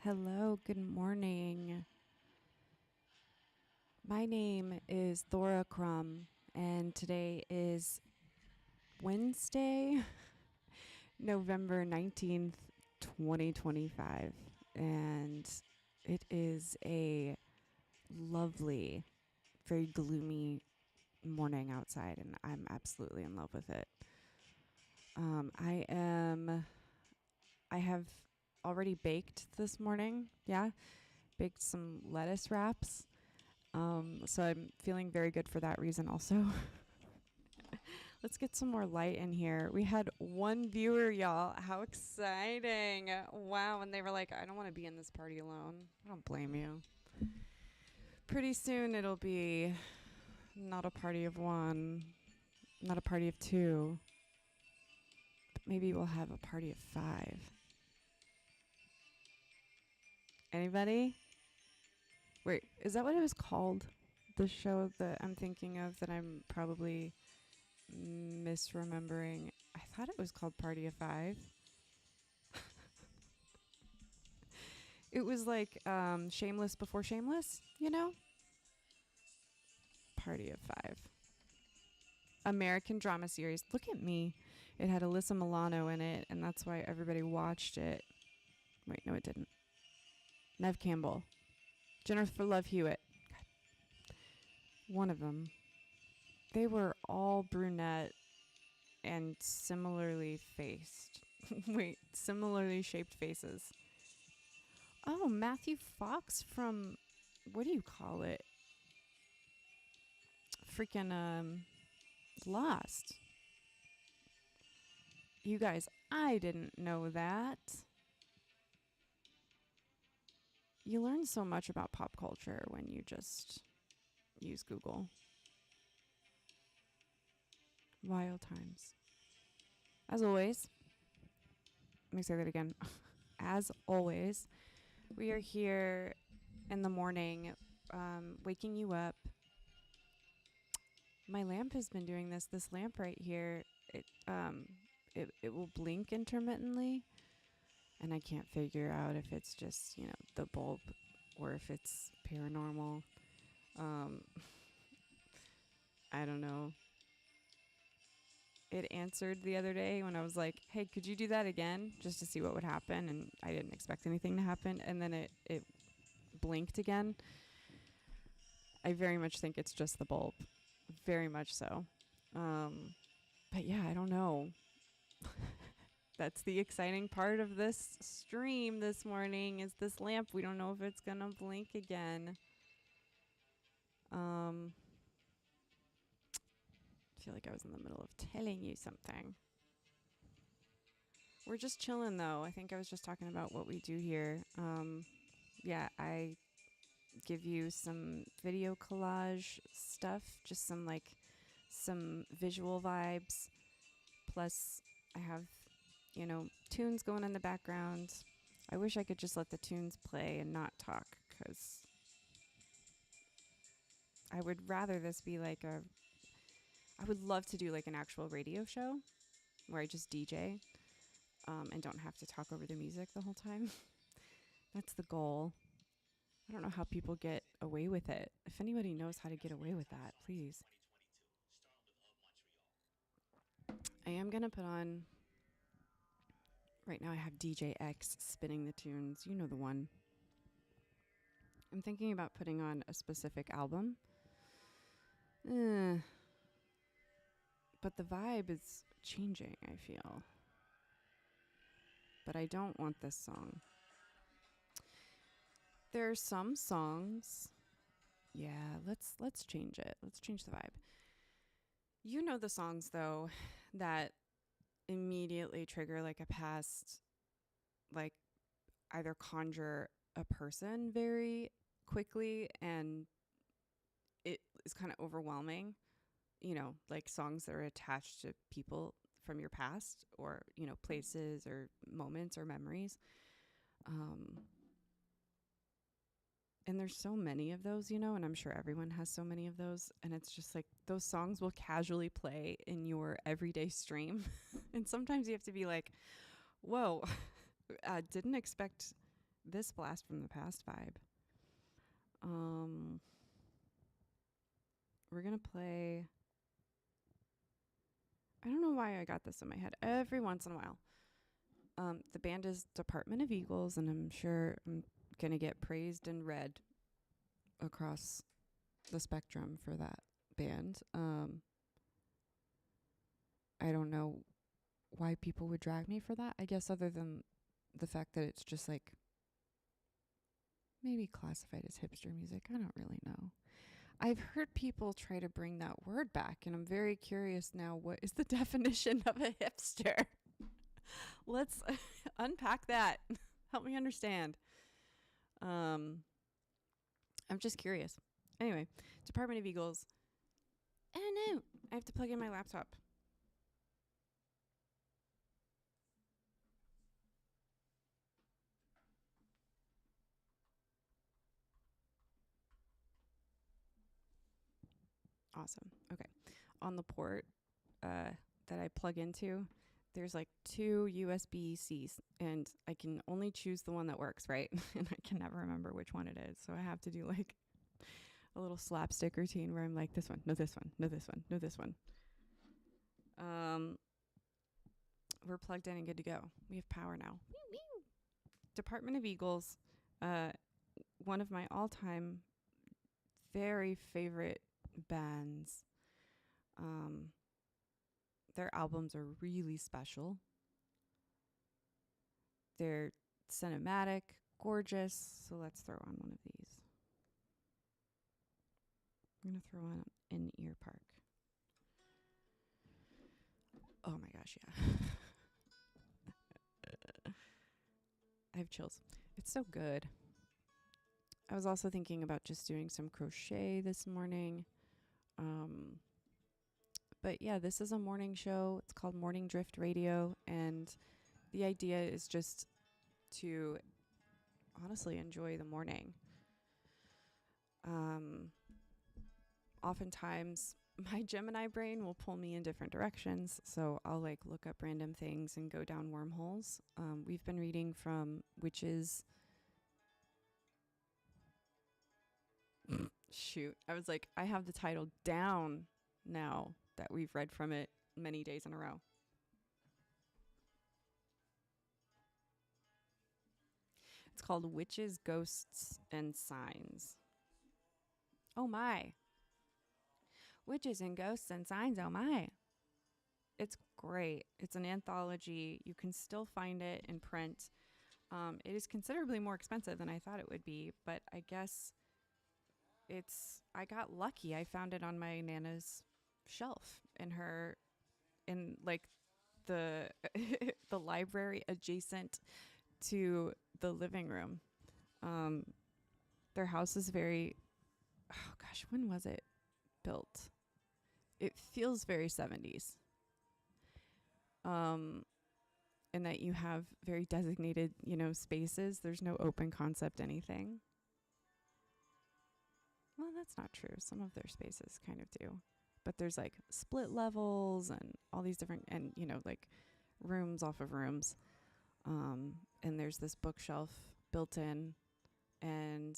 Hello, good morning. My name is Thora Crum, and today is Wednesday, November 19th, 2025. And it is a lovely, very gloomy morning outside, and I'm absolutely in love with it. I have already baked this morning. Yeah, baked some lettuce wraps. So I'm feeling very good for that reason also. Let's get some more light in here. We had one viewer, y'all. How exciting. Wow. And they were like, I don't want to be in this party alone. I don't blame you. Pretty soon it'll be not a party of one, not a party of two, but maybe we'll have a party of five. Anybody? Wait, is that what it was called? The show that I'm thinking of that I'm probably misremembering. I thought it was called Party of Five. It was like Shameless Before Shameless, you know? Party of Five. American drama series. Look at me. It had Alyssa Milano in it, and that's why everybody watched it. Wait, no, it didn't. Nev Campbell. Jennifer Love Hewitt. God. One of them. They were all brunette and similarly faced. Wait, similarly shaped faces. Oh, Matthew Fox from, what do you call it? Freaking Lost. You guys, I didn't know that. You learn so much about pop culture when you just use Google. Wild times. As always, let me say that again. As always, we are here in the morning, waking you up. My lamp has been doing this. This lamp right here, it will blink intermittently, and I can't figure out if it's just, the bulb or if it's paranormal. I don't know. It answered the other day when I was like, hey, could you do that again just to see what would happen? And I didn't expect anything to happen. And then it blinked again. I very much think it's just the bulb. Very much so. But yeah, I don't know. That's the exciting part of this stream this morning is this lamp. We don't know if it's going to blink again. I feel like I was in the middle of telling you something. We're just chilling, though. I think I was just talking about what we do here. Yeah, I give you some video collage stuff, just some visual vibes. Plus, I have, tunes going in the background. I wish I could just let the tunes play and not talk, because I would rather this be I would love to do an actual radio show where I just DJ and don't have to talk over the music the whole time. That's the goal. I don't know how people get away with it. If anybody knows how to get away with that, please. I am going to put on... Right now I have DJ X spinning the tunes. You know the one. I'm thinking about putting on a specific album. But the vibe is changing, I feel. But I don't want this song. There are some songs. Yeah, let's change it. Let's change the vibe. You know the songs, though, that immediately trigger a past, either conjure a person very quickly and it is kind of overwhelming. Songs that are attached to people from your past or, places or moments or memories. And there's so many of those, and I'm sure everyone has so many of those. And it's just those songs will casually play in your everyday stream. And sometimes you have to be like, whoa, didn't expect this Blast from the Past vibe. We're going to play... I don't know why I got this in my head every once in a while. The band is Department of Eagles, and I'm sure I'm going to get praised and read across the spectrum for that band. I don't know why people would drag me for that. I guess other than the fact that it's just like maybe classified as hipster music. I don't really know. I've heard people try to bring that word back, and I'm very curious now, what is the definition of a hipster? Let's unpack that. Help me understand. I'm just curious. Anyway, Department of Eagles. I don't know. I have to plug in my laptop. Awesome. Okay. On the port that I plug into, there's like 2 USB-Cs, and I can only choose the one that works, right? And I can never remember which one it is. So I have to do like a little slapstick routine where I'm like, this one, no this one, no this one, no this one. We're plugged in and good to go. We have power now. Department of Eagles, one of my all-time very favorite bands. Their albums are really special. They're cinematic, gorgeous. So let's throw on one of these. I'm going to throw on In Ear Park. Oh my gosh, yeah. I have chills. It's so good. I was also thinking about just doing some crochet this morning. But yeah, this is a morning show. It's called Morning Drift Radio. And the idea is just to honestly enjoy the morning. Oftentimes, my Gemini brain will pull me in different directions. So I'll like look up random things and go down wormholes. We've been reading from Witches. Shoot. I was like, I have the title down now that we've read from it many days in a row. It's called Witches, Ghosts, and Signs. Oh my. Witches and Ghosts and Signs, oh my. It's great. It's an anthology. You can still find it in print. It is considerably more expensive than I thought it would be, but I guess I got lucky. I found it on my Nana's shelf in like the the library adjacent to the living room. Their house is very, oh gosh, when was it built? It feels very 70s. In that you have very designated, spaces. There's no open concept anything. Well, that's not true. Some of their spaces kind of do. But there's like split levels and all these different, and like rooms off of rooms. And there's this bookshelf built in. And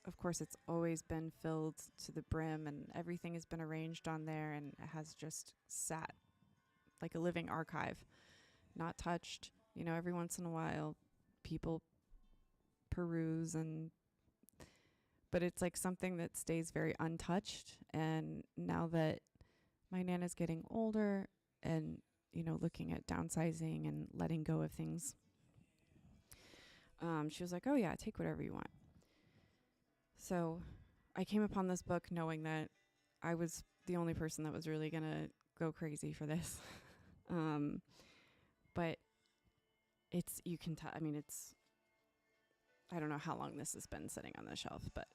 of course, it's always been filled to the brim, and everything has been arranged on there, and it has just sat like a living archive, not touched. Every once in a while, people peruse, but it's like something that stays very untouched. And now that my Nana's getting older and, looking at downsizing and letting go of things, she was like, oh yeah, take whatever you want. So I came upon this book knowing that I was the only person that was really going to go crazy for this. But you can tell, I don't know how long this has been sitting on the shelf, but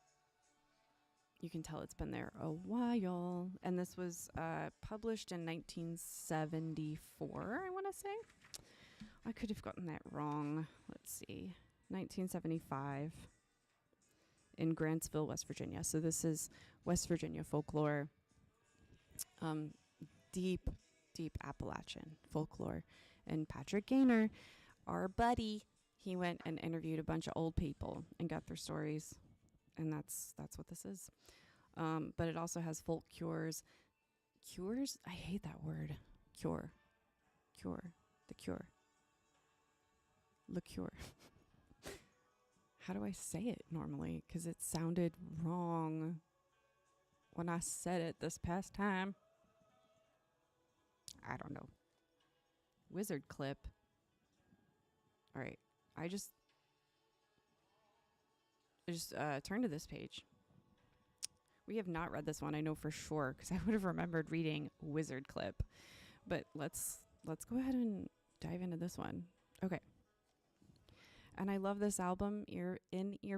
you can tell it's been there a while. And this was published in 1974, I want to say. I could have gotten that wrong. Let's see. 1975 in Grantsville, West Virginia. So this is West Virginia folklore. Deep Appalachian folklore. And Patrick Gaynor, our buddy, He went and interviewed a bunch of old people and got their stories, and that's what this is. But it also has folk cures. Cures? I hate that word. Cure. Cure. The cure. Liqueur. How do I say it normally? Because it sounded wrong when I said it this past time. I don't know. Wizard clip. All right. I just turn to this page. We have not read this one, I know for sure, because I would have remembered reading Wizard clip. But let's go ahead and dive into this one. Okay. And I love this album, Ear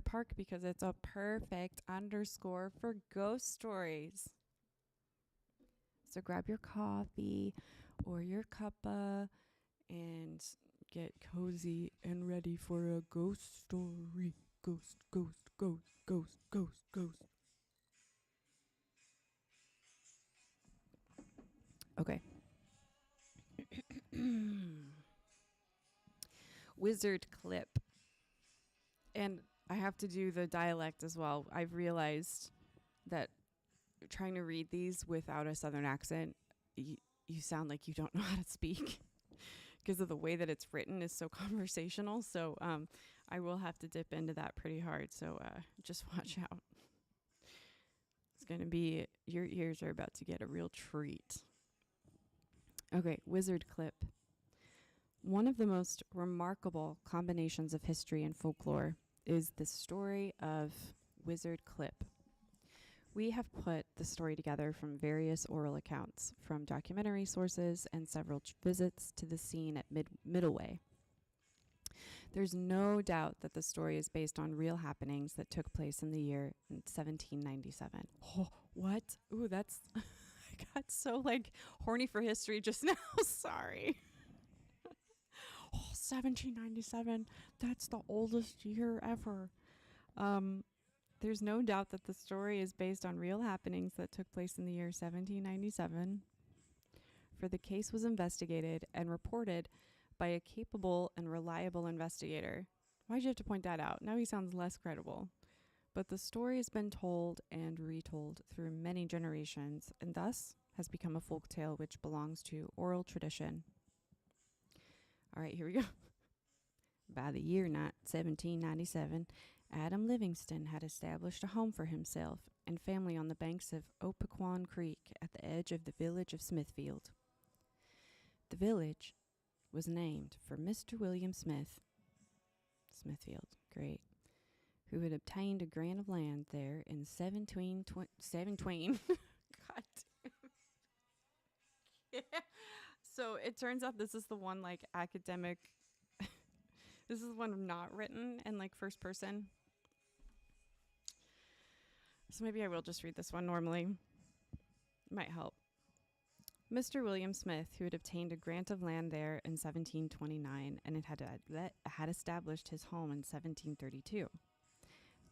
Park, because it's a perfect underscore for ghost stories. So grab your coffee or your cuppa and get cozy and ready for a ghost story. Ghost, ghost, ghost, ghost, ghost, ghost. Okay. Wizard clip. And I have to do the dialect as well. I've realized that trying to read these without a southern accent, you sound like you don't know how to speak because of the way that it's written is so conversational. So I will have to dip into that pretty hard. So just watch out. It's going to be, your ears are about to get a real treat. Okay, wizard clip. One of the most remarkable combinations of history and folklore is the story of Wizard Clip. We have put the story together from various oral accounts, from documentary sources and several visits to the scene at Middleway. There's no doubt that the story is based on real happenings that took place in the year 1797. Oh, what? Ooh, that's... I got so, horny for history just now. Sorry. 1797. That's the oldest year ever. There's no doubt that the story is based on real happenings that took place in the year 1797. For the case was investigated and reported by a capable and reliable investigator. Why'd you have to point that out? Now he sounds less credible. But the story has been told and retold through many generations, and thus has become a folk tale which belongs to oral tradition. All right, here we go. By the year 1797, Adam Livingston had established a home for himself and family on the banks of Opequon Creek at the edge of the village of Smithfield. The village was named for Mr. William Smith. Smithfield, great. Who had obtained a grant of land there in 1720. God damn. Yeah. So it turns out this is the one academic. This is one not written in first person. So maybe I will just read this one normally. Might help. Mr. William Smith, who had obtained a grant of land there in 1729 and had established his home in 1732.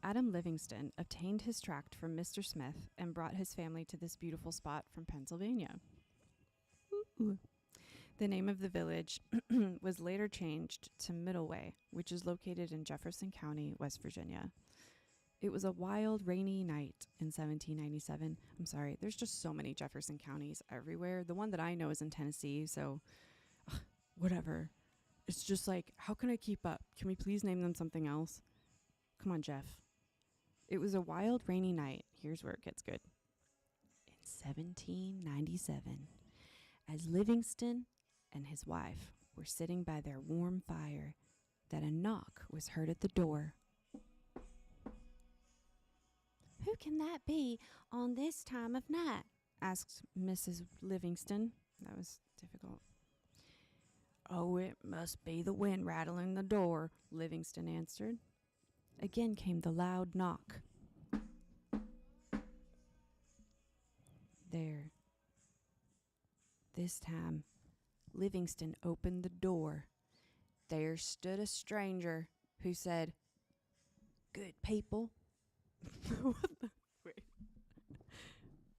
Adam Livingston obtained his tract from Mr. Smith and brought his family to this beautiful spot from Pennsylvania. Ooh. The name of the village was later changed to Middleway, which is located in Jefferson County, West Virginia. It was a wild, rainy night in 1797. I'm sorry, there's just so many Jefferson counties everywhere. The one that I know is in Tennessee, so whatever. It's just how can I keep up? Can we please name them something else? Come on, Jeff. It was a wild, rainy night. Here's where it gets good. In 1797, as Livingston and his wife were sitting by their warm fire, that a knock was heard at the door. "Who can that be on this time of night?" asked Mrs. Livingston. That was difficult. "Oh, it must be the wind rattling the door," Livingston answered. Again came the loud knock. There. This time, Livingston opened the door. There stood a stranger who said, "Good people." Wait.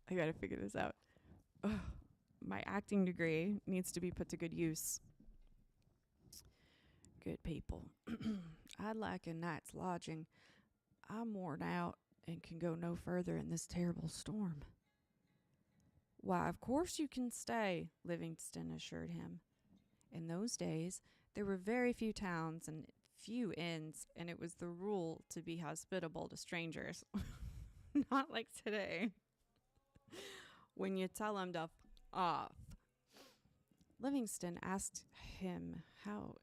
I gotta figure this out. Ugh. My acting degree needs to be put to good use. good people. I'd like a night's lodging. I'm worn out and can go no further in this terrible storm. Why, of course you can stay, Livingston assured him. In those days, there were very few towns and few inns, and it was the rule to be hospitable to strangers. Not like today, when you tell them to f off. Livingston asked him how.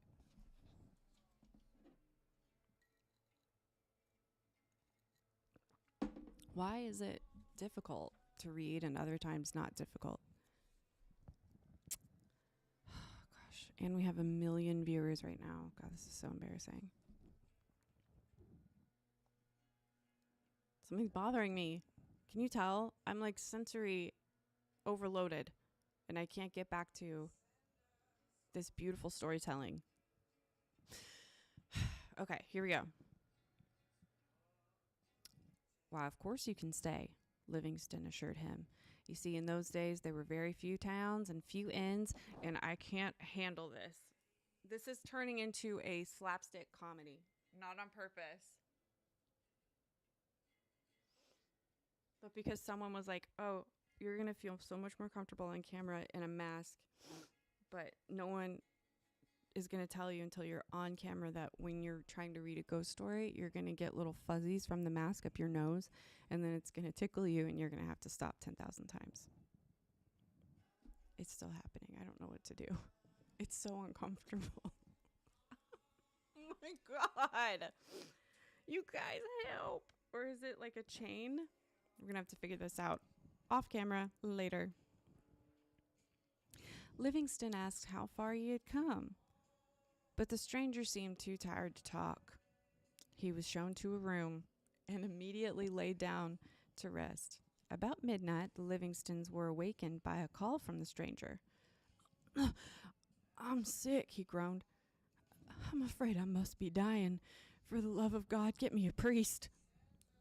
Why is it difficult to read and other times not difficult? Gosh, and we have 1 million viewers right now. God, this is so embarrassing. Something's bothering me. Can you tell? I'm like sensory overloaded and I can't get back to this beautiful storytelling. Okay, here we go. Why, of course you can stay, Livingston assured him. You see, in those days, there were very few towns and few inns, and I can't handle this. This is turning into a slapstick comedy, not on purpose. But because someone was like, oh, you're going to feel so much more comfortable on camera in a mask, but no one is going to tell you until you're on camera that when you're trying to read a ghost story, you're going to get little fuzzies from the mask up your nose, and then it's going to tickle you, and you're going to have to stop 10,000 times. It's still happening. I don't know what to do. It's so uncomfortable. Oh my God. You guys help. Or is it like a chain? We're going to have to figure this out off camera later. Livingston asked how far he had come, but the stranger seemed too tired to talk. He was shown to a room and immediately laid down to rest. About midnight, the Livingstons were awakened by a call from the stranger. I'm sick, he groaned. I'm afraid I must be dying. For the love of God, get me a priest.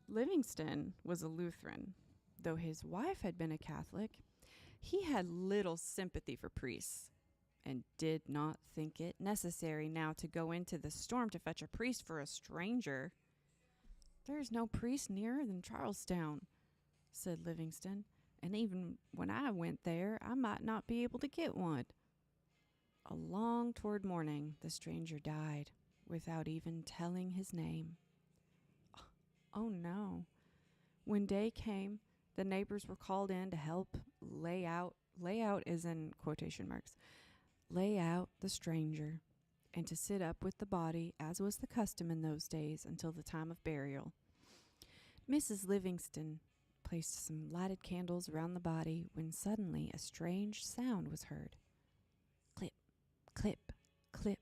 Livingston was a Lutheran. Though his wife had been a Catholic, he had little sympathy for priests and did not think it necessary now to go into the storm to fetch a priest for a stranger. There is no priest nearer than Charlestown, said Livingston, and even when I went there, I might not be able to get one. Along toward morning, the stranger died without even telling his name. Oh no. When day came, the neighbors were called in to help lay out is in quotation marks, lay out the stranger, and to sit up with the body, as was the custom in those days, until the time of burial. Mrs. Livingston placed some lighted candles around the body when suddenly a strange sound was heard. Clip, clip, clip.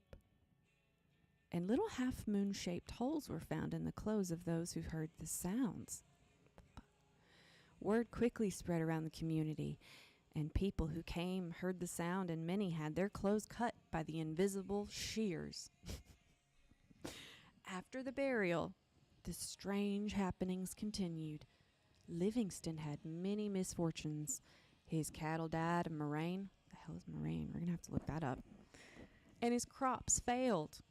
And little half-moon-shaped holes were found in the clothes of those who heard the sounds. Word quickly spread around the community, and people who came heard the sound, and many had their clothes cut by the invisible shears. After the burial, the strange happenings continued. Livingston had many misfortunes. His cattle died of murrain. The hell is murrain? We're going to have to look that up. And his crops failed.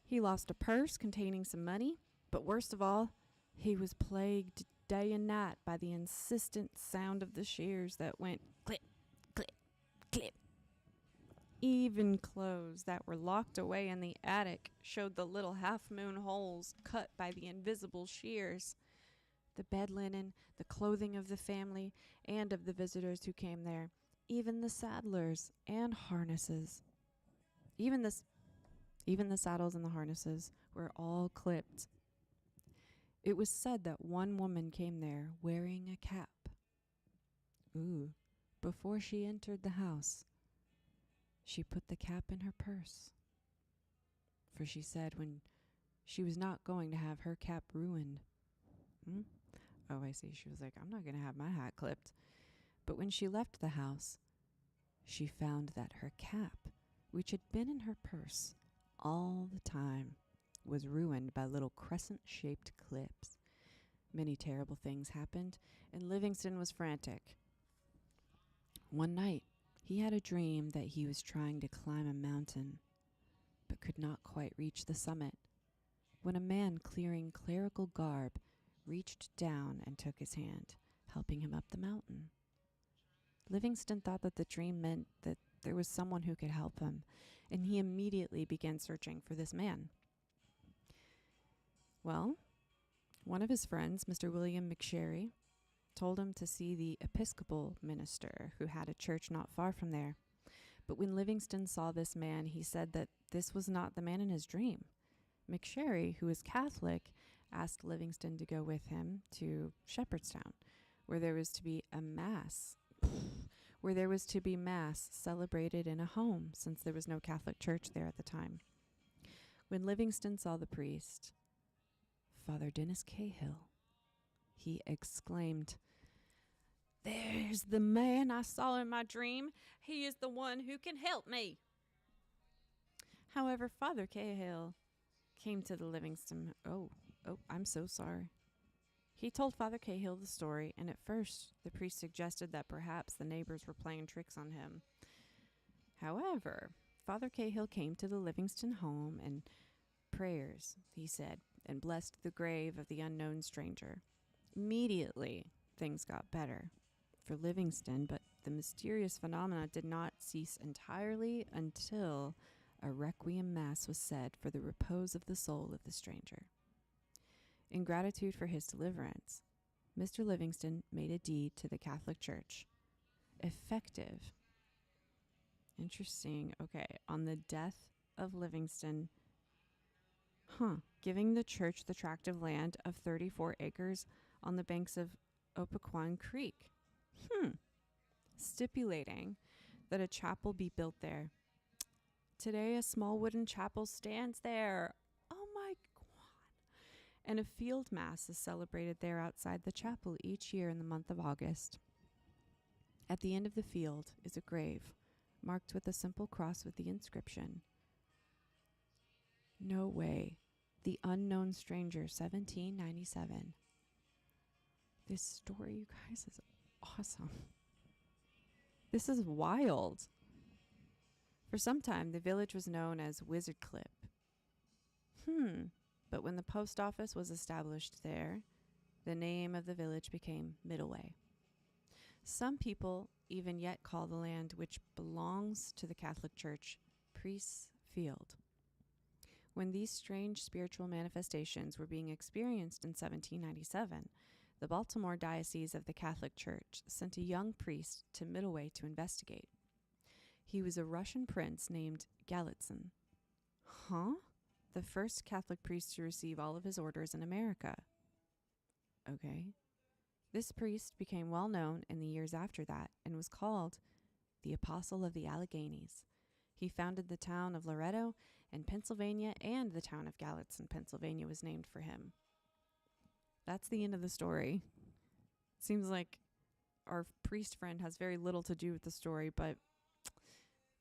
He lost a purse containing some money, but worst of all, he was plagued day and night by the insistent sound of the shears that went clip, clip, clip. Even clothes that were locked away in the attic showed the little half-moon holes cut by the invisible shears. The bed linen, the clothing of the family, and of the visitors who came there, even the saddlers and harnesses. Even the saddles and the harnesses were all clipped. It was said that one woman came there wearing a cap. Before she entered the house, she put the cap in her purse. For she said when she was not going to have her cap ruined. Oh, I see. She was like, I'm not going to have my hat clipped. But when she left the house, she found that her cap, which had been in her purse all the time, was ruined by little crescent-shaped clips. Many terrible things happened, and Livingston was frantic. One night, he had a dream that he was trying to climb a mountain, but could not quite reach the summit when a man clearing clerical garb reached down and took his hand, helping him up the mountain. Livingston thought that the dream meant that there was someone who could help him, and he immediately began searching for this man. Well, one of his friends, Mr. William McSherry, told him to see the Episcopal minister who had a church not far from there. But when Livingston saw this man, he said that this was not the man in his dream. McSherry, who is Catholic, asked Livingston to go with him to Shepherdstown, where there was to be mass celebrated in a home, since there was no Catholic church there at the time. When Livingston saw the priest, Father Dennis Cahill, he exclaimed, "There's the man I saw in my dream. He is the one who can help me." However, Father Cahill came to the Livingston. I'm so sorry. He told Father Cahill the story, and at first the priest suggested that perhaps the neighbors were playing tricks on him. However, Father Cahill came to the Livingston home and prayers, he said, and blessed the grave of the unknown stranger. Immediately, things got better for Livingston, but the mysterious phenomena did not cease entirely until a requiem mass was said for the repose of the soul of the stranger. In gratitude for his deliverance, Mr. Livingston made a deed to the Catholic Church, effective. Interesting. Okay, on the death of Livingston, giving the church the tract of land of 34 acres on the banks of Opequon Creek. Stipulating that a chapel be built there. Today, a small wooden chapel stands there. Oh my God. And a field mass is celebrated there outside the chapel each year in the month of August. At the end of the field is a grave marked with a simple cross with the inscription, "No way. The unknown stranger, 1797. This story, you guys, is awesome. This is wild. For some time, the village was known as Wizard Clip. But when the post office was established there, the name of the village became Middleway. Some people even yet call the land which belongs to the Catholic Church Priest's Field. When these strange spiritual manifestations were being experienced in 1797, the Baltimore Diocese of the Catholic Church sent a young priest to Middleway to investigate. He was a Russian prince named Galitzin. The first Catholic priest to receive all of his orders in America. Okay. This priest became well known in the years after that and was called the Apostle of the Alleghenies. He founded the town of Loretto in Pennsylvania, and the town of Gallatin, Pennsylvania was named for him. That's the end of the story. Seems like our priest friend has very little to do with the story, but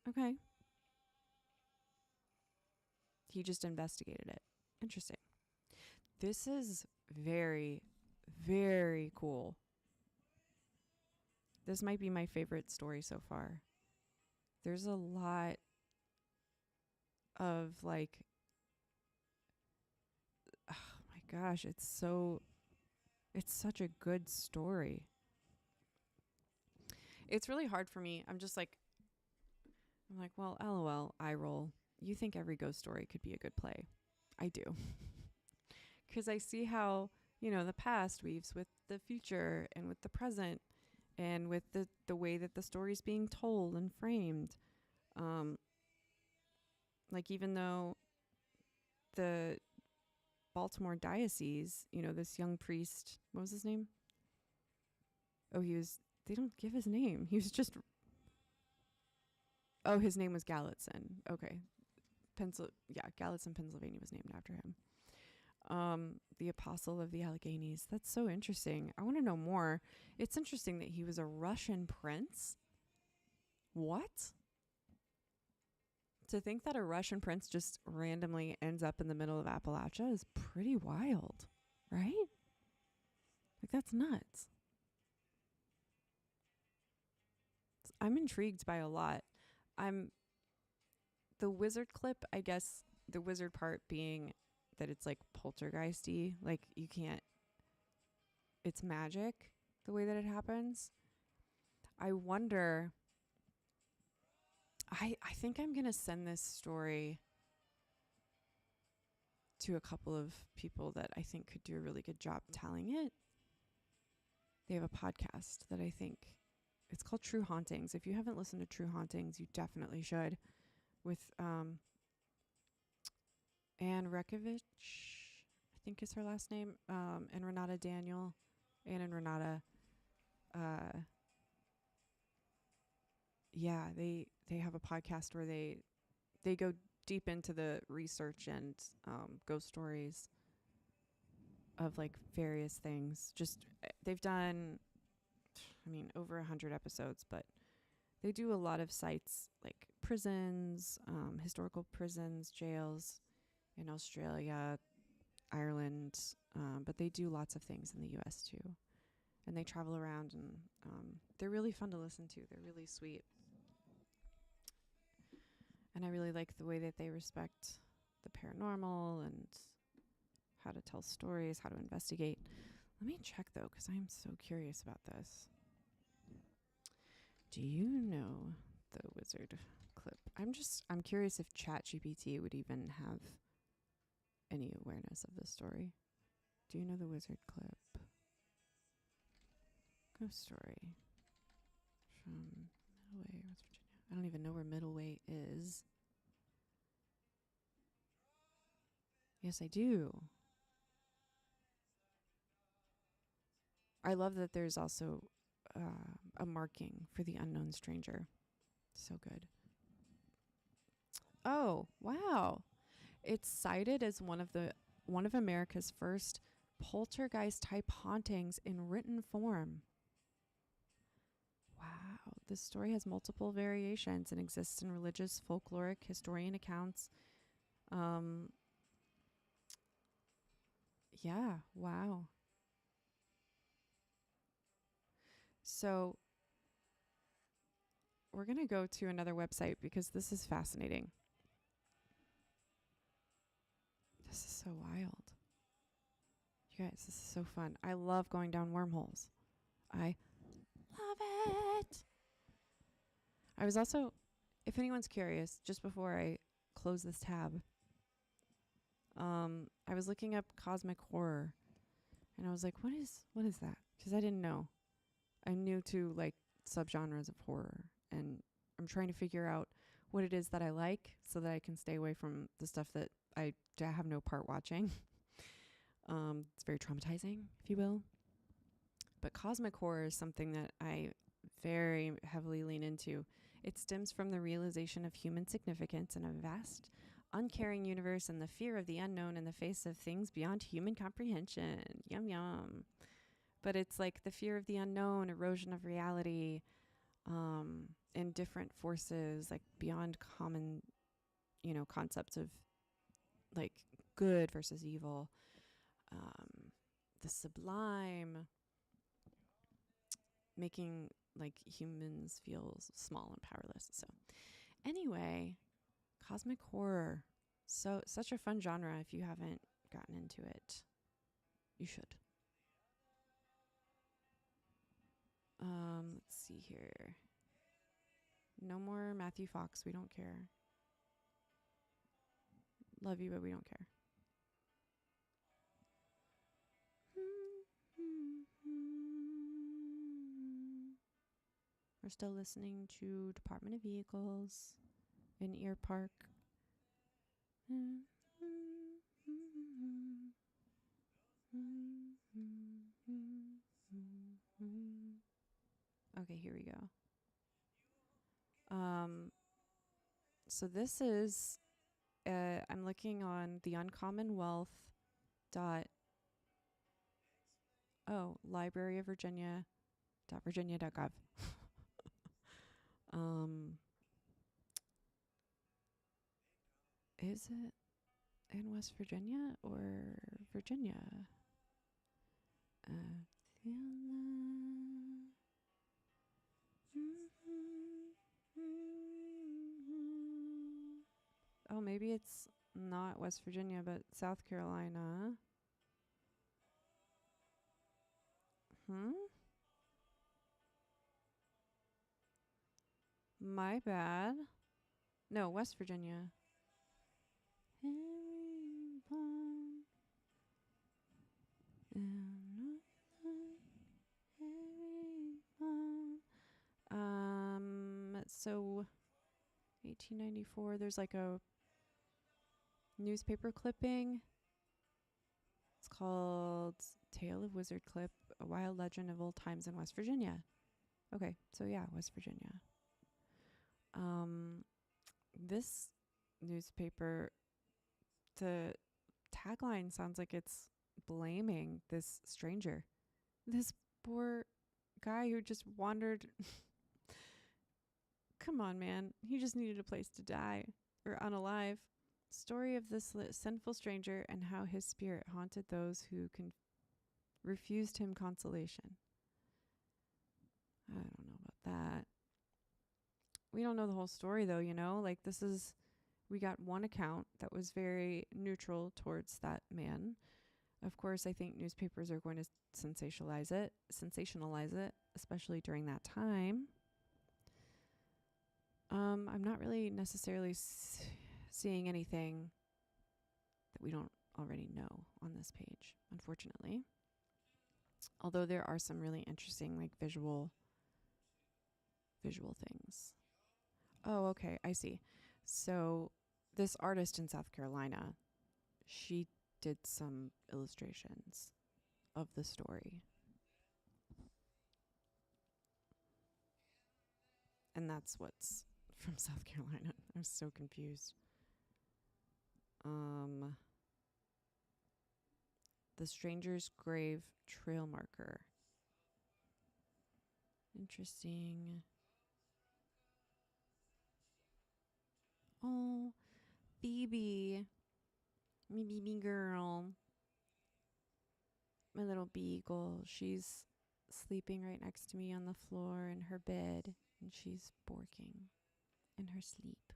okay. He just investigated it. Interesting. This is very, very cool. This might be my favorite story so far. There's a lot of like, oh my gosh, it's such a good story. It's really hard for me. I'm like, well, LOL, eye roll. You think every ghost story could be a good play. I do. Because I see how, the past weaves with the future and with the present and with the way that the story's being told and framed. Like, even though the Baltimore Diocese, this young priest, what was his name? They don't give his name. He was just, his name was Galitzin. Okay. Gallatin, Pennsylvania was named after him. The Apostle of the Alleghenies. That's so interesting. I want to know more. It's interesting that he was a Russian prince. What? To think that a Russian prince just randomly ends up in the middle of Appalachia is pretty wild, right? Like, that's nuts. I'm intrigued by a lot. The wizard clip, I guess, the wizard part being that it's like poltergeisty, like you can't, it's magic the way that it happens. I wonder, I think I'm going to send this story to a couple of people that I think could do a really good job telling it. They have a podcast that I think, it's called True Hauntings. If you haven't listened to True Hauntings, you definitely should. With Anne Rekovich, I think is her last name, and Renata Daniel. Anne and Renata. Yeah, they have a podcast where they go deep into the research and ghost stories of like various things. Just they've done, I mean, over 100 episodes, but they do a lot of sites like prisons, historical prisons, jails in Australia, Ireland, but they do lots of things in the U.S. too. And they travel around, and they're really fun to listen to. They're really sweet. And I really like the way that they respect the paranormal and how to tell stories, how to investigate. Let me check, though, because I'm so curious about this. Do you know the wizard clip? I'm curious if ChatGPT would even have any awareness of this story. Do you know the wizard clip? Ghost story from Middleway, West Virginia. I don't even know where Middleway is. Yes, I do. I love that there's also a marking for the unknown stranger. So good. Oh, wow. It's cited as one of America's first poltergeist type hauntings in written form. Wow. This story has multiple variations and exists in religious, folkloric, historian accounts. Yeah, wow. So we're going to go to another website because this is fascinating. This is so wild. You guys, this is so fun. I love going down wormholes. I love it. I was also, if anyone's curious, just before I close this tab, I was looking up cosmic horror, and I was like, what is that? Because I didn't know. I'm new to like subgenres of horror, and I'm trying to figure out what it is that I like so that I can stay away from the stuff that I have no part watching. It's very traumatizing, if you will. But cosmic horror is something that I very heavily lean into. It stems from the realization of human significance in a vast, uncaring universe and the fear of the unknown in the face of things beyond human comprehension. Yum, yum. But it's like the fear of the unknown, erosion of reality, and different forces, like beyond common, concepts of like good versus evil, the sublime, making like humans feel small and powerless. So anyway, cosmic horror. So such a fun genre. If you haven't gotten into it, you should. Let's see here. No more Matthew Fox. We don't care. Love you, but we don't care. We're still listening to Department of Vehicles in Ear Park. Okay, here we go. So this is, I'm looking on the Uncommon Wealth Library of Virginia .virginia.gov. Is it in West Virginia or Virginia? Oh, maybe it's Not West Virginia, but South Carolina. My bad. No, West Virginia. So 1894, there's like a newspaper clipping. It's called Tale of Wizard Clip, a wild legend of old times in West Virginia. Okay, so yeah, West Virginia. This newspaper, the tagline sounds like it's blaming this stranger. This poor guy who just wandered. Come on, man. He just needed a place to die or unalive. Story of this sinful stranger and how his spirit haunted those who refused him consolation. I don't know about that. We don't know the whole story, though, you know? Like, we got one account that was very neutral towards that man. Of course, I think newspapers are going to sensationalize it, especially during that time. I'm not really necessarily seeing anything that we don't already know on this page, unfortunately. Although there are some really interesting, like, visual things. Oh, okay, I see. So this artist in South Carolina, she did some illustrations of the story. And that's what's from South Carolina. I'm so confused. The Stranger's Grave Trail Marker. Interesting. Oh, Phoebe. My baby girl. My little beagle. She's sleeping right next to me on the floor in her bed. And she's borking in her sleep.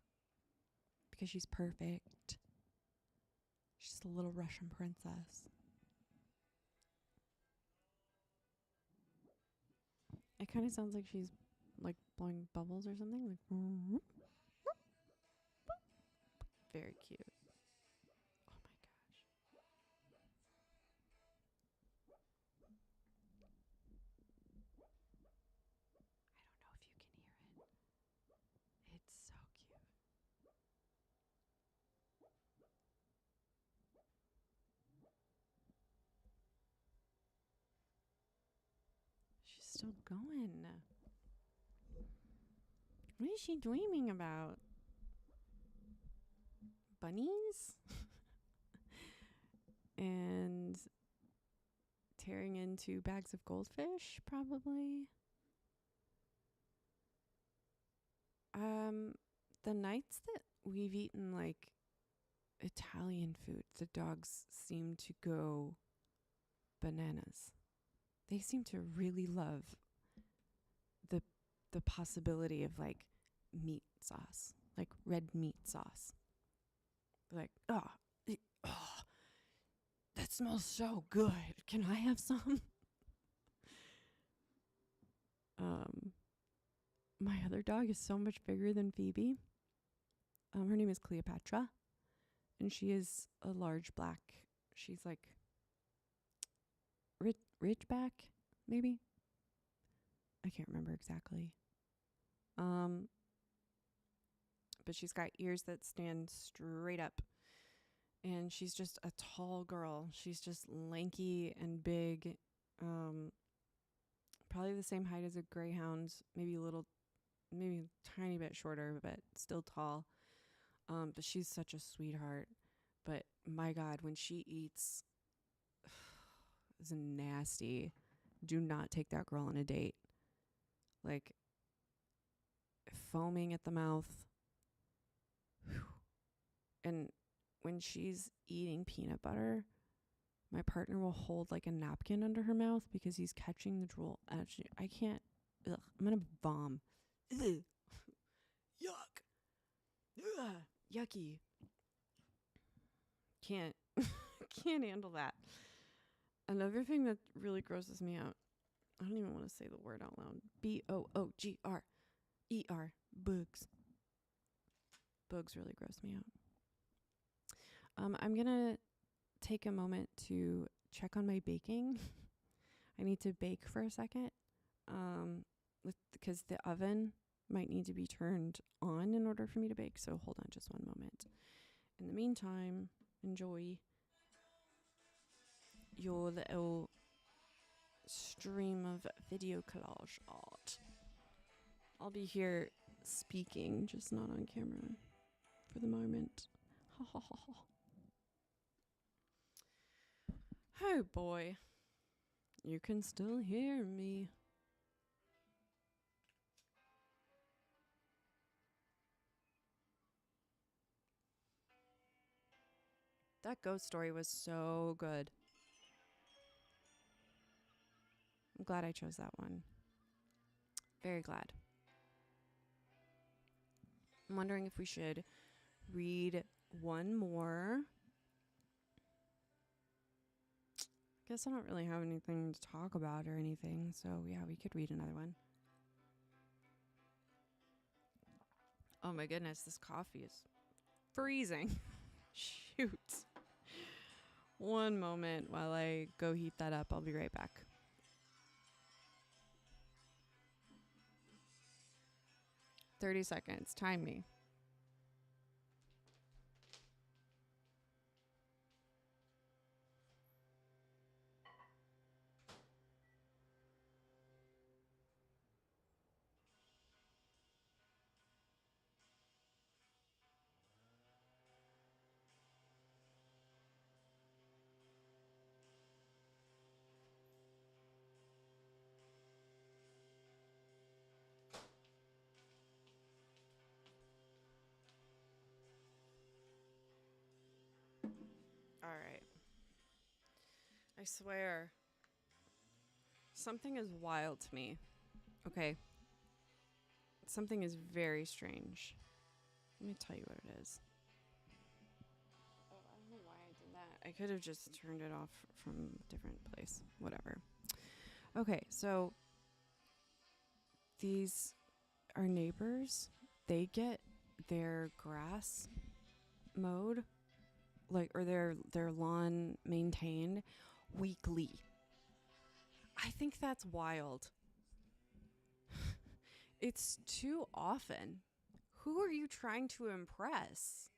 Because she's perfect. She's a little Russian princess. It kind of sounds like she's like blowing bubbles or something. Like, very cute. Oh my gosh. I don't know if you can hear it. It's so cute. She's still going. What is she dreaming about? Bunnies? And tearing into bags of goldfish, probably. The nights that we've eaten like Italian food, the dogs seem to go bananas. They seem to really love the possibility of like meat sauce, like red meat sauce. Like, that smells so good. Can I have some? My other dog is so much bigger than Phoebe. Her name is Cleopatra, and she is a large black. She's like Ridgeback, maybe. I can't remember exactly. But she's got ears that stand straight up. And she's just a tall girl. She's just lanky and big. Probably the same height as a greyhound, maybe a tiny bit shorter, but still tall. But she's such a sweetheart. But my God, when she eats, it's nasty. Do not take that girl on a date. Like, foaming at the mouth. Whew. And when she's eating peanut butter, my partner will hold like a napkin under her mouth because he's catching the drool. Actually, I can't. Ugh, I'm gonna vom. Ugh. Yuck. Ugh. Yucky. can't can't handle that. Another thing that really grosses me out. I don't even want to say the word out loud. BOOGRER. Bugs. Bugs really gross me out. I'm gonna take a moment to check on my baking. I need to bake for a second. Because the oven might need to be turned on in order for me to bake. So hold on just one moment. In the meantime, enjoy your little stream of video collage art. I'll be here speaking, just not on camera for the moment. Ha ha ha ha. Oh boy. You can still hear me. That ghost story was so good. I'm glad I chose that one. Very glad. I'm wondering if we should read one more. Guess I don't really have anything to talk about or anything, so yeah, we could read another one. Oh my goodness, this coffee is freezing. Shoot. One moment while I go heat that up. I'll be right back. "30 seconds. Time me." All right. I swear, something is wild to me. Okay. Something is very strange. Let me tell you what it is. Oh, I don't know why I did that. I could have just turned it off from a different place. Whatever. Okay, so these are neighbors. They get their grass mowed, or their lawn maintained weekly. I think that's wild. It's too often. Who are you trying to impress?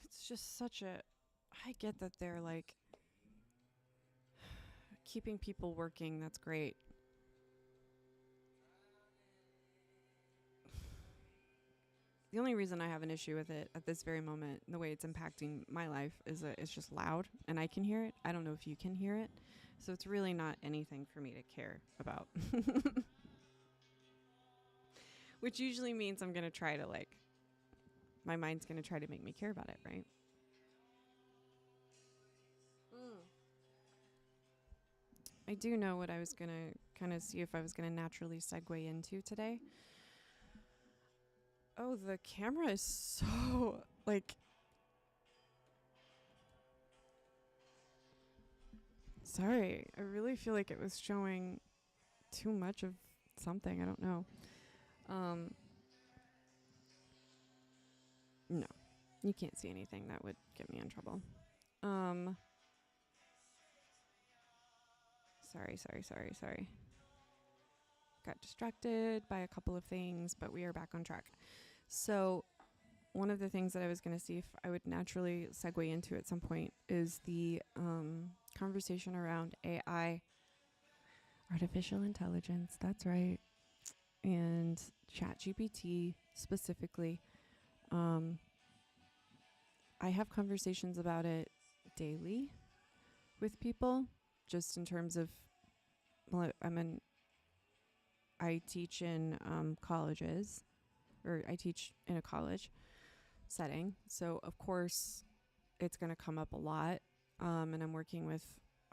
It's just such a... I get that they're like keeping people working. That's great. The only reason I have an issue with it at this very moment, the way it's impacting my life, is that it's just loud and I can hear it. I don't know if you can hear it. So it's really not anything for me to care about. Which usually means I'm going to try to my mind's going to try to make me care about it, right? I do know what I was going to kind of see if I was going to naturally segue into today. Oh, the camera is so, sorry. I really feel like it was showing too much of something. I don't know. No. You can't see anything. That would get me in trouble. Sorry. Got distracted by a couple of things, but we are back on track. So one of the things that I was going to see if I would naturally segue into at some point is the conversation around AI, artificial intelligence. That's right. And ChatGPT specifically. I have conversations about it daily with people, just in terms of, I teach in colleges, or I teach in a college setting. So of course it's going to come up a lot. And I'm working with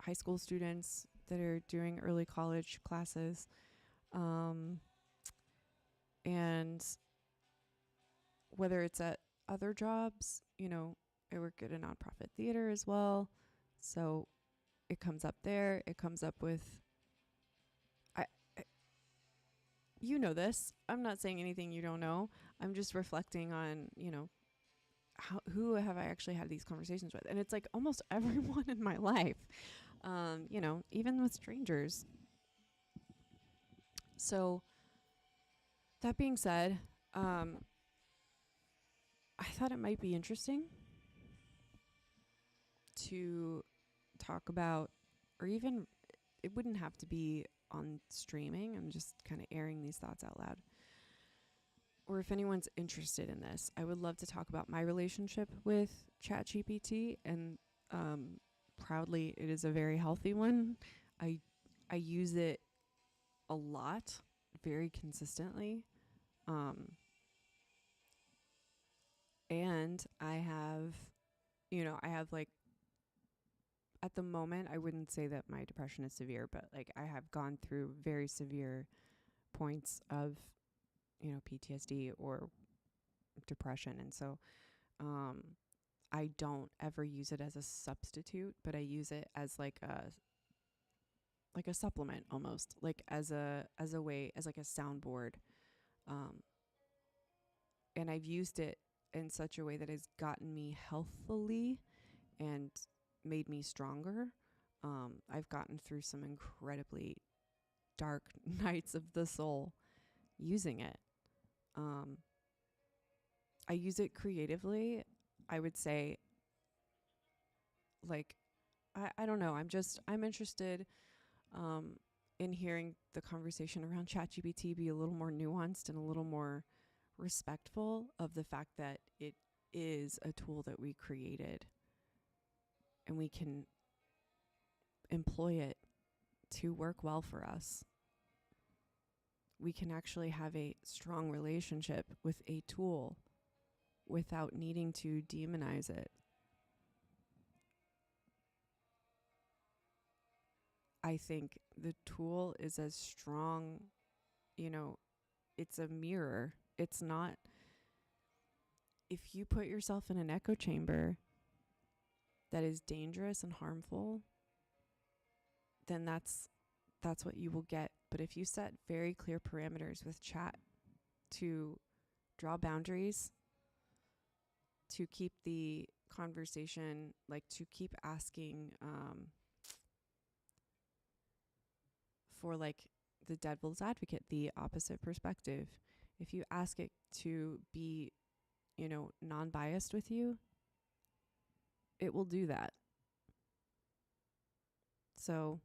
high school students that are doing early college classes. And whether it's at other jobs, I work at a nonprofit theater as well. So it comes up there. It comes up with, I you know this. I'm not saying anything you don't know. I'm just reflecting on, who have I actually had these conversations with? And it's like almost everyone in my life, even with strangers. So that being said, I thought it might be interesting to talk about, or even it wouldn't have to be on streaming. I'm just kind of airing these thoughts out loud. Or if anyone's interested in this, I would love to talk about my relationship with ChatGPT, and proudly, it is a very healthy one. I use it a lot, very consistently, and I have like, at the moment, I wouldn't say that my depression is severe, but like I have gone through very severe points of PTSD or depression, and so I don't ever use it as a substitute, but I use it as like a supplement, almost like as a way, as like a soundboard, and I've used it in such a way that has gotten me healthily and made me stronger. I've gotten through some incredibly dark nights of the soul using it. I use it creatively. I would say, like, I don't know. I'm interested in hearing the conversation around ChatGPT be a little more nuanced and a little more respectful of the fact that it is a tool that we created and we can employ it to work well for us. We can actually have a strong relationship with a tool without needing to demonize it. I think the tool is as strong, it's a mirror. It's not, if you put yourself in an echo chamber that is dangerous and harmful, then that's what you will get. But if you set very clear parameters with chat to draw boundaries, to keep the conversation, like to keep asking for like the devil's advocate, the opposite perspective. If you ask it to be, non-biased with you, it will do that. So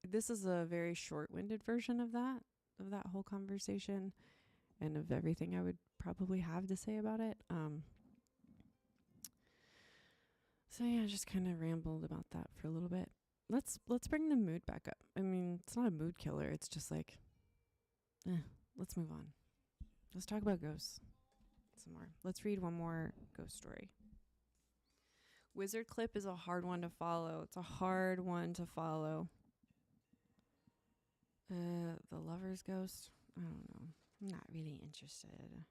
this is a very short-winded version of that whole conversation and of everything I would probably have to say about it. So yeah, I just kind of rambled about that for a little bit. Let's bring the mood back up. I mean, it's not a mood killer. It's just like, let's move on. Let's talk about ghosts some more. Let's read one more ghost story. Wizard Clip is a hard one to follow. It's a hard one to follow. The Lover's Ghost. I don't know. I'm not really interested.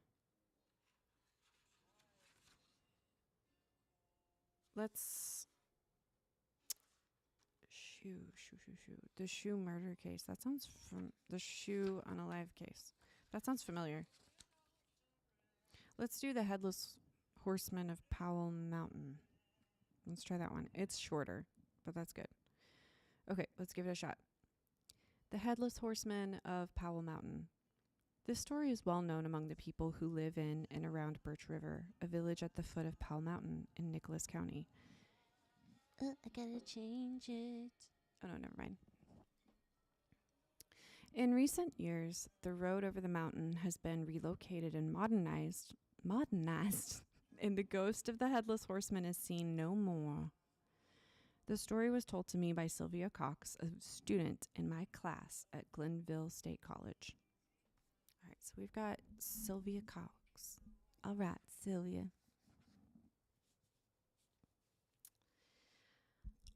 Let's... Shoe. The shoe murder case. That sounds from the shoe unalive case. That sounds familiar. Let's do the Headless Horseman of Powell Mountain. Let's try that one. It's shorter, but that's good. Okay, let's give it a shot. The Headless Horseman of Powell Mountain. This story is well known among the people who live in and around Birch River, a village at the foot of Powell Mountain in Nicholas County. I gotta change it. Oh no, never mind. In recent years, the road over the mountain has been relocated and modernized, and the ghost of the Headless Horseman is seen no more. The story was told to me by Sylvia Cox, a student in my class at Glenville State College. All right, so we've got Sylvia Cox. All right, Sylvia.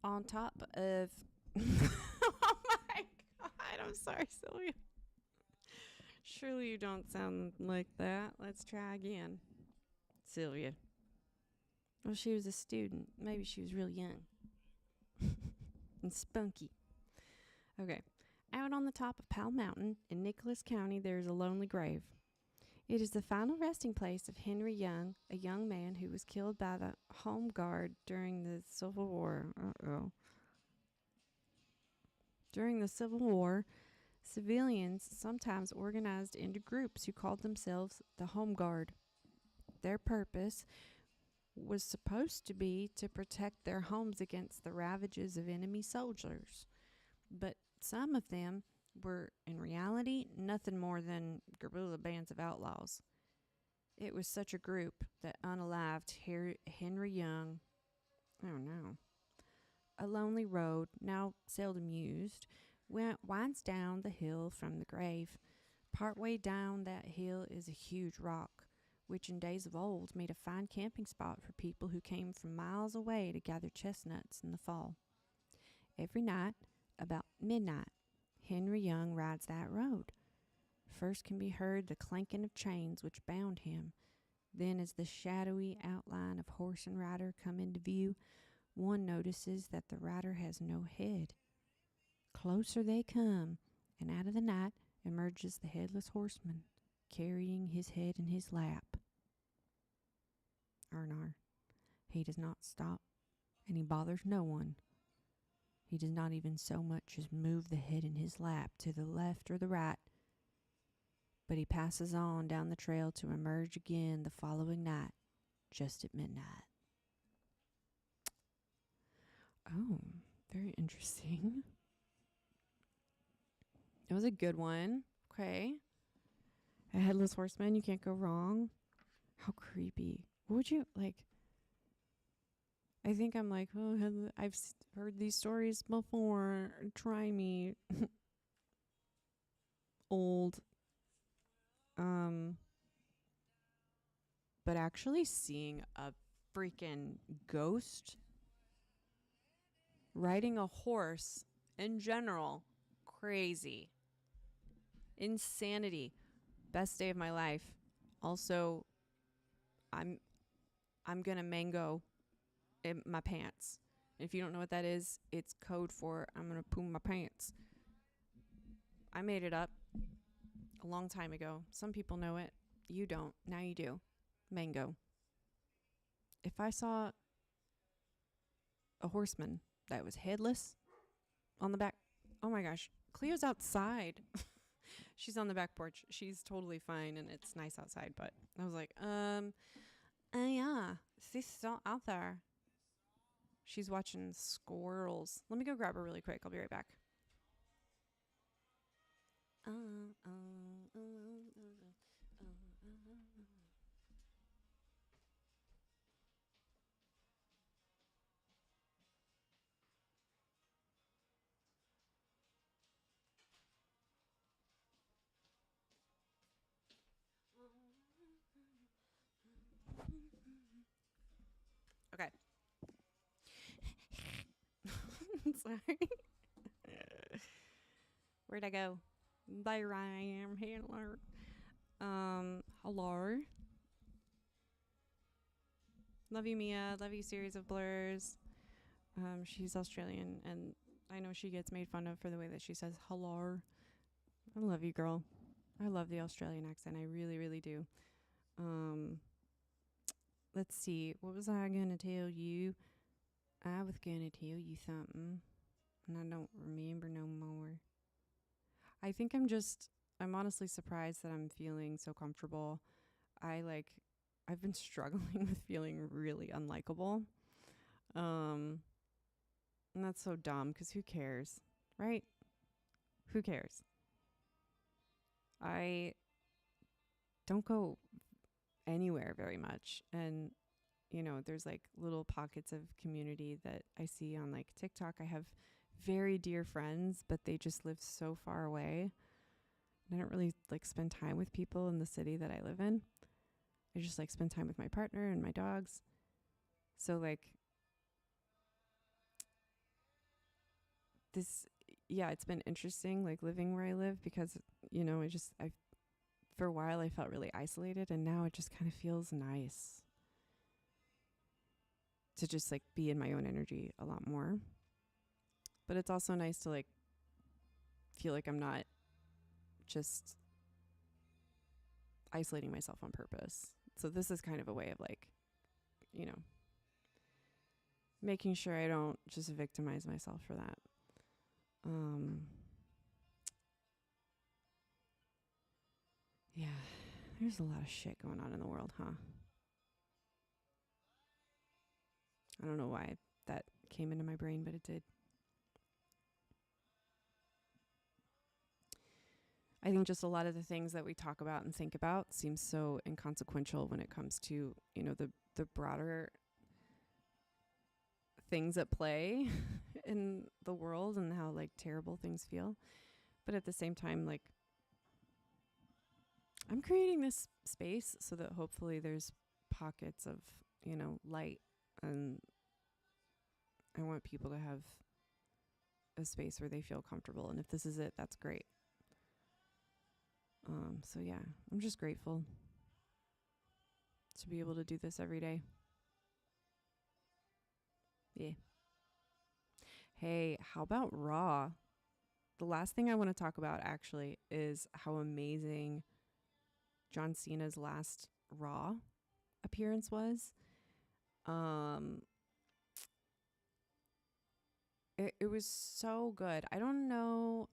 On top of... Oh my God, I'm sorry, Sylvia. Surely you don't sound like that. Let's try again. Sylvia. Well, she was a student. Maybe she was real young. And spunky. Okay. Out on the top of Powell Mountain in Nicholas County, there is a lonely grave. It is the final resting place of Henry Young, a young man who was killed by the Home Guard during the Civil War. During the Civil War, civilians sometimes organized into groups who called themselves the Home Guard. Their purpose was supposed to be to protect their homes against the ravages of enemy soldiers. But some of them were, in reality, nothing more than guerrilla bands of outlaws. It was such a group that unalived Henry Young, a lonely road, now seldom used, winds down the hill from the grave. Partway down that hill is a huge rock, which in days of old made a fine camping spot for people who came from miles away to gather chestnuts in the fall. Every night, about midnight, Henry Young rides that road. First can be heard the clanking of chains which bound him. Then, as the shadowy outline of horse and rider come into view, one notices that the rider has no head. Closer they come, and out of the night emerges the headless horseman, carrying his head in his lap. Arnar. He does not stop, and he bothers no one. He does not even so much as move the head in his lap to the left or the right, but he passes on down the trail to emerge again the following night, just at midnight. Oh, very interesting. It was a good one. Okay. A headless horseman, you can't go wrong. How creepy. What would you, like... I think I'm like, oh, I've heard these stories before. Try me. Old. But actually seeing a freaking ghost riding a horse in general, crazy. Insanity. Best day of my life. Also, I'm gonna mango in my pants. If you don't know what that is, it's code for I'm gonna poo my pants. I made it up a long time ago. Some people know it. You don't. Now you do. Mango. If I saw a horseman that was headless on the back, oh my gosh, Cleo's outside. She's on the back porch. She's totally fine and it's nice outside, but I was like, yeah, she's still out there. She's watching squirrels. Let me go grab her really quick. I'll be right back. Okay. Sorry. Where'd I go? There I am. Hello. Hello. Love you, Mia. Love you, Series of Blurs. She's Australian, and I know she gets made fun of for the way that she says hello. I love you, girl. I love the Australian accent. I really, really do. Let's see. What was I going to tell you? I was going to tell you something, and I don't remember no more. I think I'm honestly surprised that I'm feeling so comfortable. I've been struggling with feeling really unlikable. And that's so dumb because who cares, right? Who cares? I don't go anywhere very much. And, there's like little pockets of community that I see on like TikTok. I have very dear friends, but they just live so far away. And I don't really like spend time with people in the city that I live in. I just like spend time with my partner and my dogs. So like it's been interesting like living where I live because, for a while I felt really isolated, and now it just kind of feels nice to just like be in my own energy a lot more. But it's also nice to like feel like I'm not just isolating myself on purpose. So this is kind of a way of like, you know, making sure I don't just victimize myself for that. Yeah, there's a lot of shit going on in the world, huh? I don't know why that came into my brain, but it did. I think just a lot of the things that we talk about and think about seem so inconsequential when it comes to, you know, the broader things at play in the world and how like terrible things feel. But at the same time, like, I'm creating this space so that hopefully there's pockets of, you know, light, and I want people to have a space where they feel comfortable. And if this is it, that's great. So yeah, I'm just grateful to be able to do this every day. Yeah. Hey, how about Raw? The last thing I want to talk about actually is how amazing John Cena's last Raw appearance was. It was so good. I don't know.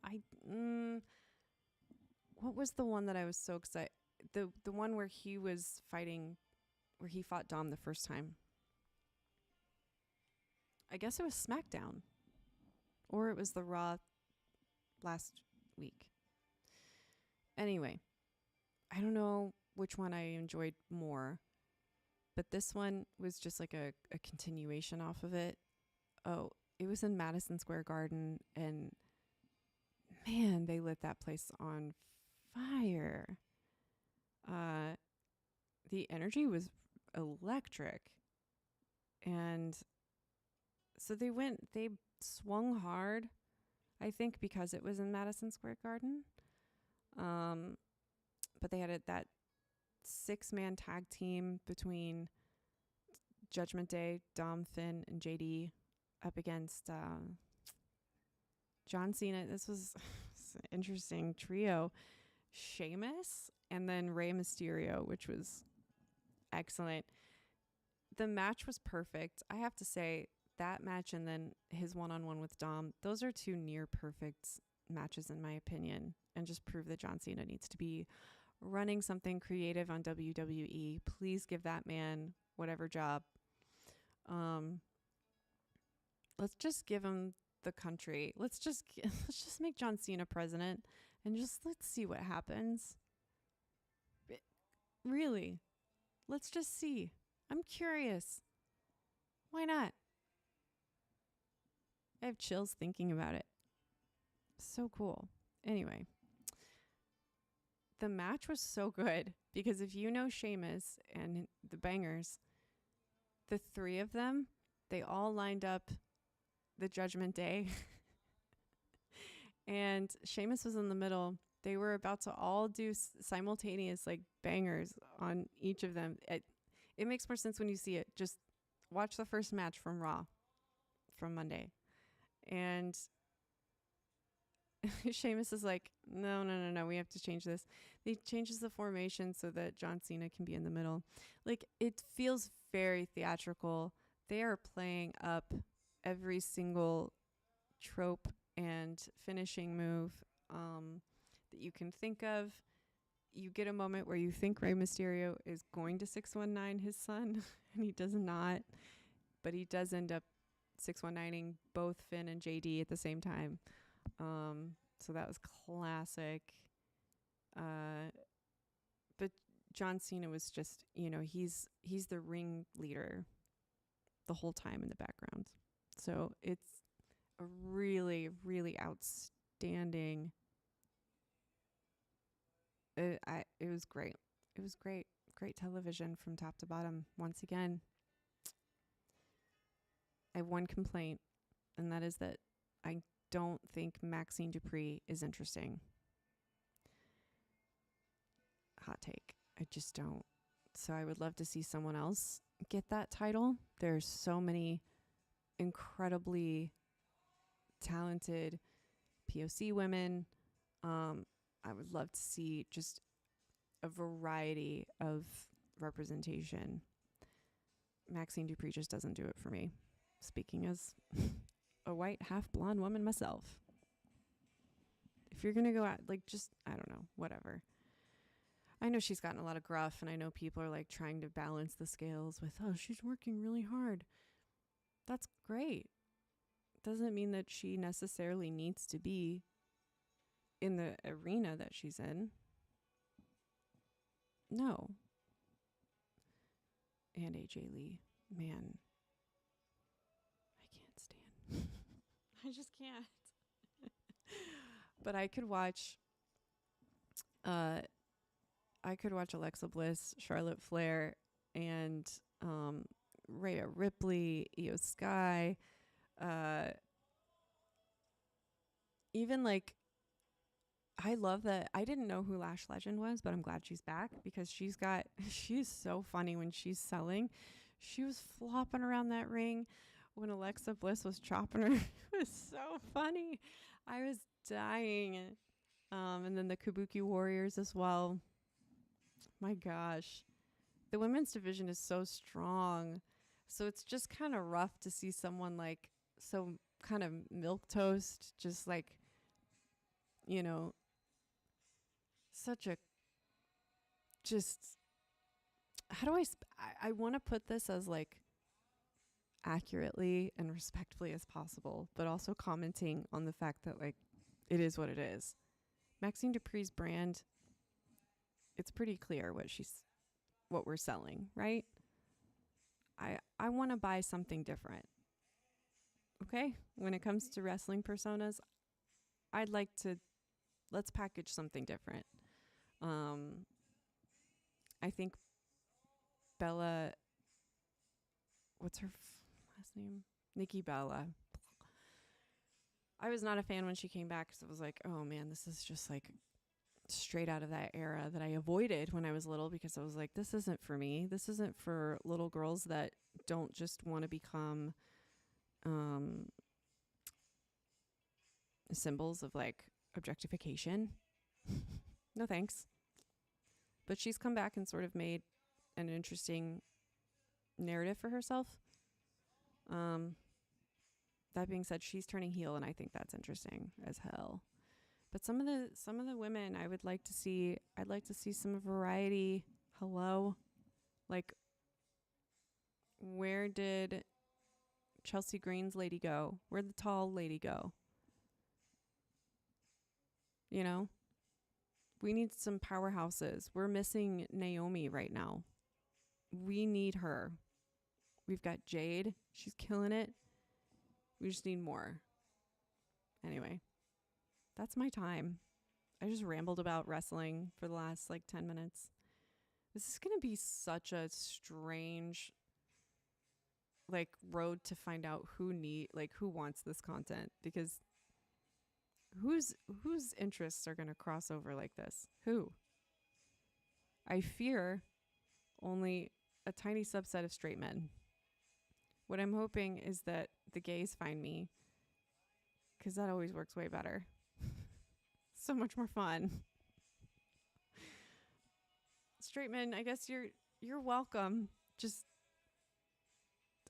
What was the one that I was so excited? The one where he was fighting, where he fought Dom the first time. I guess it was SmackDown, or it was the Raw last week. Anyway, I don't know which one I enjoyed more, but this one was just like a continuation off of it. Oh, it was in Madison Square Garden, and man, they lit that place on fire. The energy was electric. And so they swung hard, I think, because it was in Madison Square Garden. But they had that 6-man tag team between Judgment Day, Dom, Finn, and JD up against John Cena. This was an interesting trio. Sheamus and then Rey Mysterio, which was excellent. The match was perfect. I have to say, that match and then his one-on-one with Dom, those are two near perfect matches in my opinion, and just prove that John Cena needs to be running something creative on WWE. Please give that man whatever job. Let's just give him the country. Let's just make John Cena president, and just let's see what happens. Really, let's just see. I'm curious. Why not? I have chills thinking about it. So cool. Anyway, the match was so good because if you know Sheamus and the Bangers, the three of them, they all lined up the Judgment Day. And Sheamus was in the middle. They were about to all do simultaneous like bangers on each of them. It makes more sense when you see it. Just watch the first match from Raw from Monday. And Sheamus is like, no, we have to change this. He changes the formation so that John Cena can be in the middle. Like, it feels very theatrical. They are playing up every single trope and finishing move that you can think of. You get a moment where you think Rey Mysterio is going to 619 his son, and he does not. But he does end up 619ing both Finn and JD at the same time. So that was classic. But John Cena was just, you know, he's the ring leader the whole time in the background. So it's a really, really outstanding. It was great. It was great. Great television from top to bottom. Once again, I have one complaint, and that is that I don't think Maxine Dupree is interesting. hot take. I just don't. So I would love to see someone else get that title. There's so many incredibly talented POC women. I would love to see just a variety of representation. Maxine Dupree just doesn't do it for me. Speaking as a white, half blonde woman myself. If you're going to go out, like, just, I don't know, whatever. I know she's gotten a lot of gruff, and I know people are, like, trying to balance the scales with, oh, she's working really hard. That's great. Doesn't mean that she necessarily needs to be in the arena that she's in. No. And AJ Lee, man, I can't stand. I just can't. But I could watch Alexa Bliss, Charlotte Flair, and Rhea Ripley, Io Sky, even like, I love that. I didn't know who Lash Legend was, but I'm glad she's back because she's so funny when she's selling. She was flopping around that ring when Alexa Bliss was chopping her. It was so funny. I was dying. And then the Kabuki Warriors as well. My gosh. The women's division is so strong. So it's just kind of rough to see someone like so kind of milquetoast, just like, you know, such a just how do I want to put this as like accurately and respectfully as possible, but also commenting on the fact that like it is what it is. Maxine Dupree's brand, it's pretty clear what we're selling, right? I want to buy something different. Okay? When it comes to wrestling personas, let's package something different. I think Bella, what's her last name? Nikki Bella. I was not a fan when she came back because I was like, oh man, this is just like straight out of that era that I avoided when I was little because I was like, this isn't for me. This isn't for little girls that don't just want to become symbols of like objectification. No thanks. But she's come back and sort of made an interesting narrative for herself. That being said, she's turning heel, and I think that's interesting as hell. But some of the women I would like to see. I'd like to see some variety. Hello, like, where did Chelsea Green's lady go? Where'd the tall lady go? You know, we need some powerhouses. We're missing Naomi right now. We need her. We've got Jade. She's killing it. We just need more. Anyway, that's my time. I just rambled about wrestling for the last like 10 minutes. This is going to be such a strange like road to find out who wants this content, because whose interests are going to cross over like this? Who? I fear only a tiny subset of straight men. What I'm hoping is that the gays find me, because that always works way better. So much more fun. Straight men, I guess you're welcome. Just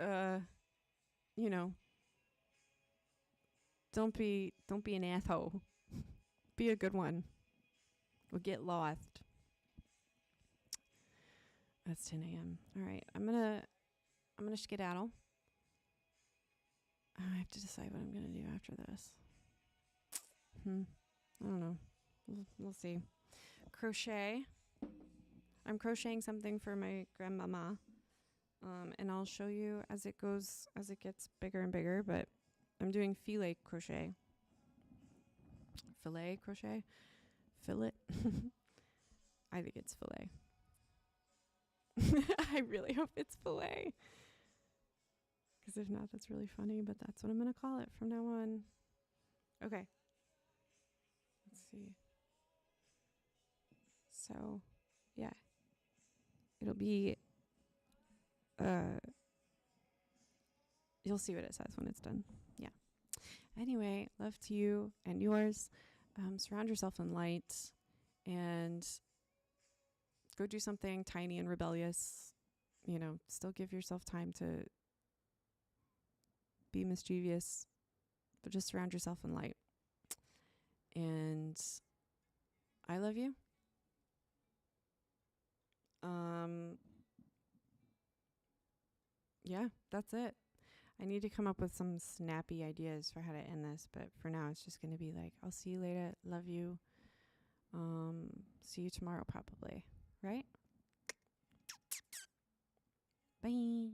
you know, don't be an asshole. Be a good one. Or get lost. That's 10 a.m. All right, I'm gonna skedaddle. I have to decide what I'm gonna do after this. I don't know. We'll see. Crochet. I'm crocheting something for my grandmama. And I'll show you as it gets bigger and bigger, but I'm doing filet crochet. Filet crochet? Fillet? I think it's filet. I really hope it's filet. Because if not, that's really funny, but that's what I'm going to call it from now on. Okay. Let's see. So, It'll be, you'll see what it says when it's done. Yeah. Anyway, love to you and yours. Surround yourself in light and go do something tiny and rebellious. You know, still give yourself time to be mischievous, but just surround yourself in light. And I love you. Yeah, that's it. I need to come up with some snappy ideas for how to end this, but for now it's just going to be like, I'll see you later. Love you. See you tomorrow probably, right? Bye.